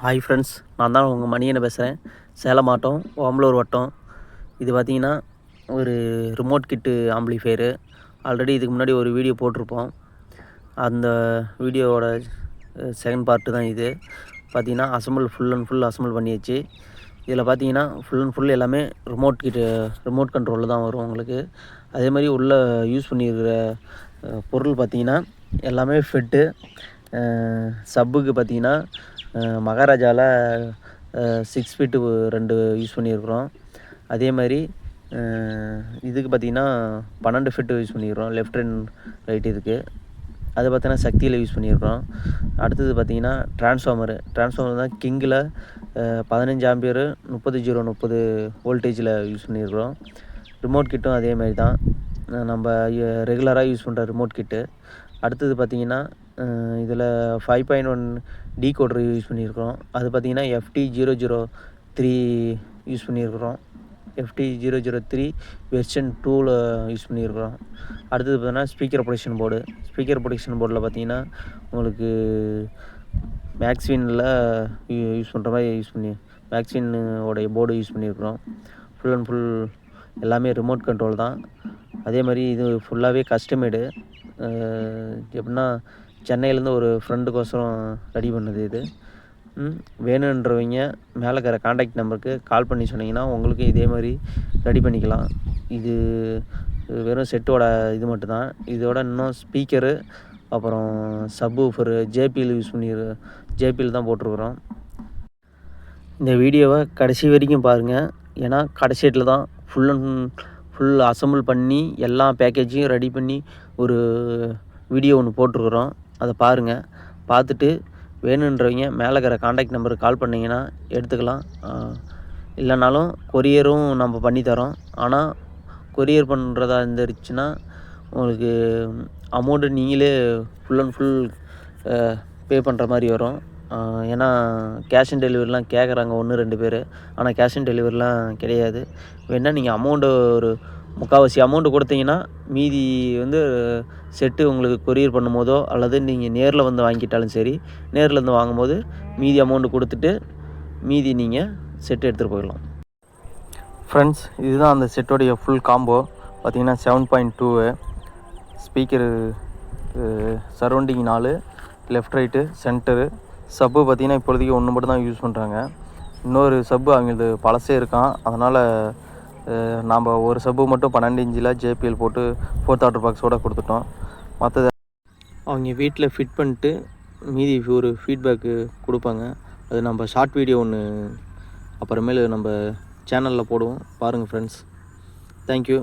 Hi friends, நான் தான் உங்கள் மணியனை பேசுகிறேன். சேலம் மாவட்டம் ஓமலூர் வட்டம். இது பார்த்திங்கன்னா ஒரு ரிமோட் கிட்டு ஆம்பிளிஃபையரு. ஆல்ரெடி இதுக்கு முன்னாடி ஒரு வீடியோ போட்டிருப்போம். அந்த வீடியோவோட செகண்ட் பார்ட்டு தான் இது. பார்த்திங்கன்னா ஃபுல் அண்ட் ஃபுல் அசம்பிள் பண்ணியாச்சு. இதில் பார்த்திங்கன்னா ஃபுல் அண்ட் ஃபுல் எல்லாமே ரிமோட் கண்ட்ரோலில் தான் வரும் உங்களுக்கு. அதே மாதிரி உள்ளே யூஸ் பண்ணியிருக்கிற பொருள் பார்த்திங்கன்னா எல்லாமே ஃபெட்டு. சப்புக்கு பார்த்திங்கன்னா மகாராஜாவில் 6 ஃபீட்டு 2 யூஸ் பண்ணியிருக்கிறோம். அதே மாதிரி இதுக்கு பார்த்திங்கன்னா 12 ஃபீட்டு யூஸ் பண்ணியிருக்கிறோம், லெஃப்ட் அண்ட் ரைட். இதுக்கு அது பார்த்தீங்கன்னா சக்தியில் யூஸ் பண்ணியிருக்கிறோம். அடுத்தது பார்த்திங்கன்னா ட்ரான்ஸ்ஃபார்மர் தான் கிங்கில் 15 ஆம்பியர் 30/30 வோல்டேஜில் யூஸ் பண்ணியிருக்கிறோம். ரிமோட் கிட்டும் அதே மாதிரி தான், நம்ம ரெகுலராக யூஸ் பண்ணுற ரிமோட் கிட்டு. அடுத்தது பார்த்திங்கன்னா இதில் 5.1 டீகோடர் யூஸ் பண்ணியிருக்கிறோம். அது பார்த்திங்கன்னா FT003 யூஸ் பண்ணியிருக்கிறோம். FT003 வெர்ஷன் 2ல் யூஸ் பண்ணியிருக்கிறோம். அடுத்தது பார்த்தீங்கன்னா ஸ்பீக்கர் ப்ரொடக்ஷன் போர்டில் பார்த்திங்கன்னா உங்களுக்கு மேக்ஸ்வினில் யூஸ் பண்ணுற மாதிரி மேக்ஸ்வினோடைய போர்டு யூஸ் பண்ணியிருக்கிறோம். ஃபுல் அண்ட் ஃபுல் எல்லாமே ரிமோட் கண்ட்ரோல் தான். அதே மாதிரி இது ஃபுல்லாகவே கஸ்டமேடு. எப்படின்னா சென்னையிலேருந்து ஒரு ஃப்ரெண்டுக்கோசரம் ரெடி பண்ணுது இது. வேணுன்றவங்க மேலே இருக்கிற காண்டாக்ட் நம்பருக்கு கால் பண்ணி சொன்னீங்கன்னா உங்களுக்கு இதே மாதிரி ரெடி பண்ணிக்கலாம். இது வெறும் செட்டோட இது மட்டும்தான். இதோட இன்னும் ஸ்பீக்கரு, அப்புறம் சப்வூஃபரு, ஜேபிஎல் தான் போட்டிருக்குறோம். இந்த வீடியோவை கடைசி வரைக்கும் பாருங்கள். ஏன்னா கடைசியில் தான் ஃபுல் அசம்பிள் பண்ணி எல்லா பேக்கேஜையும் ரெடி பண்ணி ஒரு வீடியோ ஒன்று போட்டிருக்குறோம். அதை பாருங்கள். பார்த்துட்டு வேணுன்றவங்க மேலே இருக்கிற காண்டாக்ட் நம்பருக்கு கால் பண்ணிங்கன்னா எடுத்துக்கலாம். இல்லைனாலும் கொரியரும் நம்ம பண்ணித்தரோம். ஆனால் கொரியர் பண்ணுறதா இருந்துருச்சுன்னா உங்களுக்கு அமௌண்ட்டு நீங்களே ஃபுல் அண்ட் ஃபுல் பே பண்ணுற மாதிரி வரும். ஏன்னா கேஷ் ஆன் டெலிவரிலாம் கேட்குறாங்க 1-2 பேர். ஆனால் கேஷ் ஆன் டெலிவரிலாம் கிடையாது. வேணால் நீங்கள் அமௌண்ட்டு ஒரு 3/4 அமௌண்ட்டு கொடுத்தீங்கன்னா மீதி செட்டு உங்களுக்கு கொரியர் பண்ணும் போதோ அல்லது நீங்கள் நேரில் வந்து வாங்கிட்டாலும் சரி, நேரில் வந்து வாங்கும்போது மீதி அமௌண்ட்டு கொடுத்துட்டு மீதி நீங்கள் செட்டு எடுத்துகிட்டு போயிடலாம். ஃப்ரெண்ட்ஸ், இதுதான் அந்த செட்டோடைய ஃபுல் காம்போ. பார்த்திங்கன்னா 7.2 speaker, surrounding 4, left right, centre. சப்பு பார்த்திங்கன்னா இப்பொழுதைக்கு ஒன்று மட்டும் தான் யூஸ் பண்ணுறாங்க. இன்னொரு சப்பு அவங்களுக்கு பழசே இருக்கான். அதனால் நாம் ஒரு சப்பு மட்டும் 12 இன்ச்சில் ஜேபிஎல் போட்டு 4th ஆர்டர் பாக்ஸோடு கொடுத்துட்டோம். மற்றது அவங்க வீட்டில் ஃபிட் பண்ணிட்டு மீதி ஒரு ஃபீட்பேக்கு கொடுப்பாங்க. அது நம்ம ஷார்ட் வீடியோ ஒன்று அப்புறமேலு நம்ம சேனலில் போடுவோம். பாருங்கள் ஃப்ரெண்ட்ஸ். தேங்க்யூ.